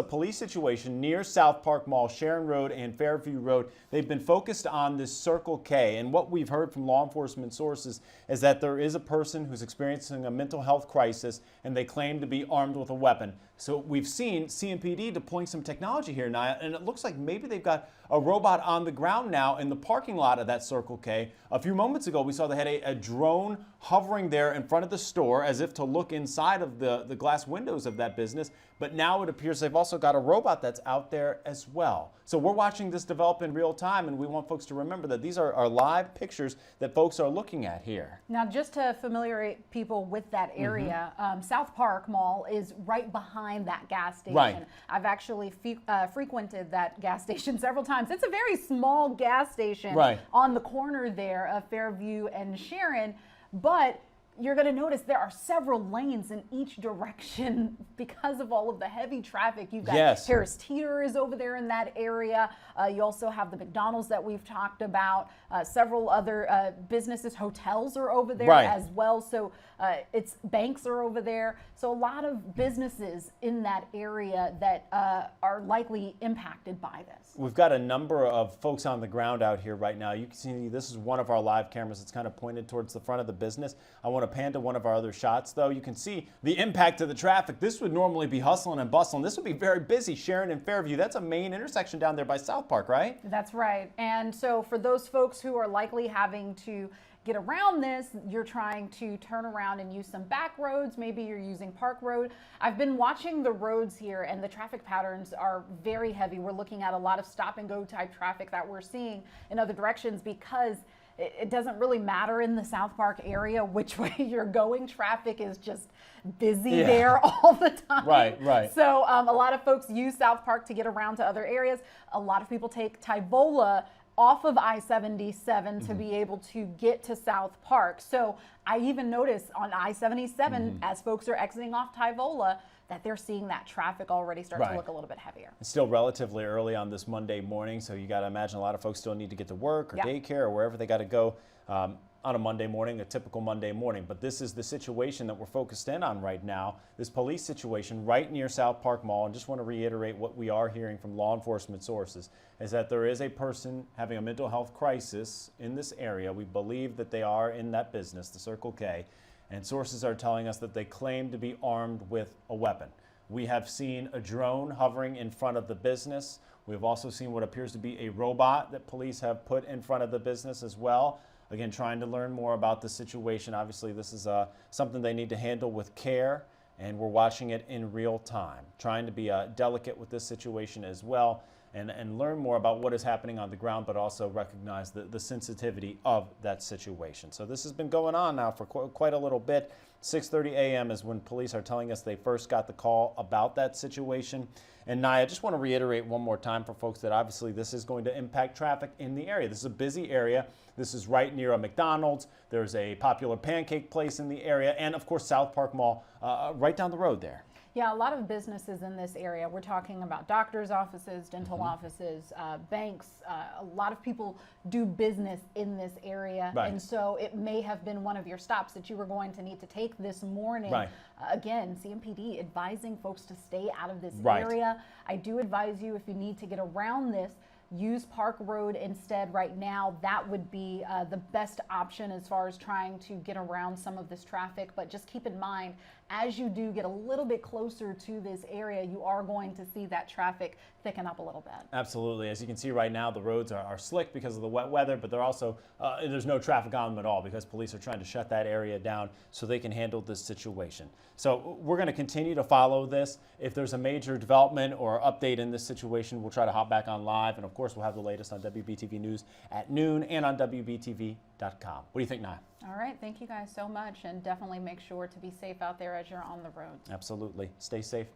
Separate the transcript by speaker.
Speaker 1: A police situation near SouthPark Mall, Sharon Road and Fairview Road. They've been focused on this Circle K, and what we've heard from law enforcement sources is that there is a person who's experiencing a mental health crisis, and they claim to be armed with a weapon. So we've seen CMPD deploying some technology here, Naya, and it looks like maybe they've got a robot on the ground now in the parking lot of that Circle K. A few moments ago, we saw they had a drone hovering there in front of the store as if to look inside of the glass windows of that business. But now it appears they've also got a robot that's out there as well. So we're watching this develop in real time, and we want folks to remember that these are live pictures that folks are looking at here.
Speaker 2: Now, just to familiarize people with that area, SouthPark Mall is right behind that gas station.
Speaker 1: Right.
Speaker 2: I've actually frequented that gas station several times. It's a very small gas station on the corner there of Fairview and Sharon, but you're going to notice there are several lanes in each direction because of all of the heavy traffic. You've got Harris Teeter is over there in that area. You also have the McDonald's that we've talked about. Several other businesses, hotels are over there as well. So it's banks are over there. So a lot of businesses in that area that are likely impacted by this.
Speaker 1: We've got a number of folks on the ground out here right now. You can see this is one of our live cameras. It's kind of pointed towards the front of the business. I want to pan to one of our other shots, though. You can see the impact of the traffic. This would normally be hustling and bustling. This would be very busy. Sharon and Fairview, that's a main intersection down there by SouthPark, right?
Speaker 2: That's right. And so for those folks who are likely having to get around this, you're trying to turn around and use some back roads. Maybe you're using Park Road. I've been watching the roads here, and the traffic patterns are very heavy. We're looking at a lot of stop and go type traffic that we're seeing in other directions because it doesn't really matter in the SouthPark area which way you're going. Traffic is just busy there all the time.
Speaker 1: Right.
Speaker 2: So a lot of folks use SouthPark to get around to other areas. A lot of people take Tyvola off of I-77 to be able to get to SouthPark. So I even notice on I-77 as folks are exiting off Tyvola that they're seeing that traffic already start to look a little bit heavier.
Speaker 1: It's still relatively early on this Monday morning, so you got to imagine a lot of folks still need to get to work or daycare or wherever they got to go on a Monday morning, a typical Monday morning. But this is the situation that we're focused in on right now, this police situation right near SouthPark Mall. And just want to reiterate what we are hearing from law enforcement sources is that there is a person having a mental health crisis in this area. We believe that they are in that business, the Circle K. And sources are telling us that they claim to be armed with a weapon. We have seen a drone hovering in front of the business. We've also seen what appears to be a robot that police have put in front of the business as well. Again, trying to learn more about the situation. Obviously, this is something they need to handle with care, and we're watching it in real time, trying to be delicate with this situation as well. And learn more about what is happening on the ground, but also recognize the sensitivity of that situation. So this has been going on now for quite a little bit. 6:30 a.m. is when police are telling us they first got the call about that situation. And Naya, I just want to reiterate one more time for folks that obviously this is going to impact traffic in the area. This is a busy area. This is right near a McDonald's. There's a popular pancake place in the area. And of course, SouthPark Mall right down the road there.
Speaker 2: Yeah, a lot of businesses in this area. We're talking about doctors' offices, dental offices, banks. A lot of people do business in this area. And so it may have been one of your stops that you were going to need to take this morning. Again, CMPD advising folks to stay out of this area. I do advise you, if you need to get around this, use Park Road instead right now. That would be the best option as far as trying to get around some of this traffic. But just keep in mind, as you do get a little bit closer to this area, you are going to see that traffic thicken up a little bit.
Speaker 1: Absolutely. As you can see right now, the roads are slick because of the wet weather, but they're also, there's no traffic on them at all because police are trying to shut that area down so they can handle this situation. So we're going to continue to follow this. If there's a major development or update in this situation, we'll try to hop back on live. And of course, we'll have the latest on WBTV News at noon and on WBTV.com. What do you think, Naya?
Speaker 2: All right. Thank you guys so much. And definitely make sure to be safe out there as you're on the road.
Speaker 1: Absolutely. Stay safe.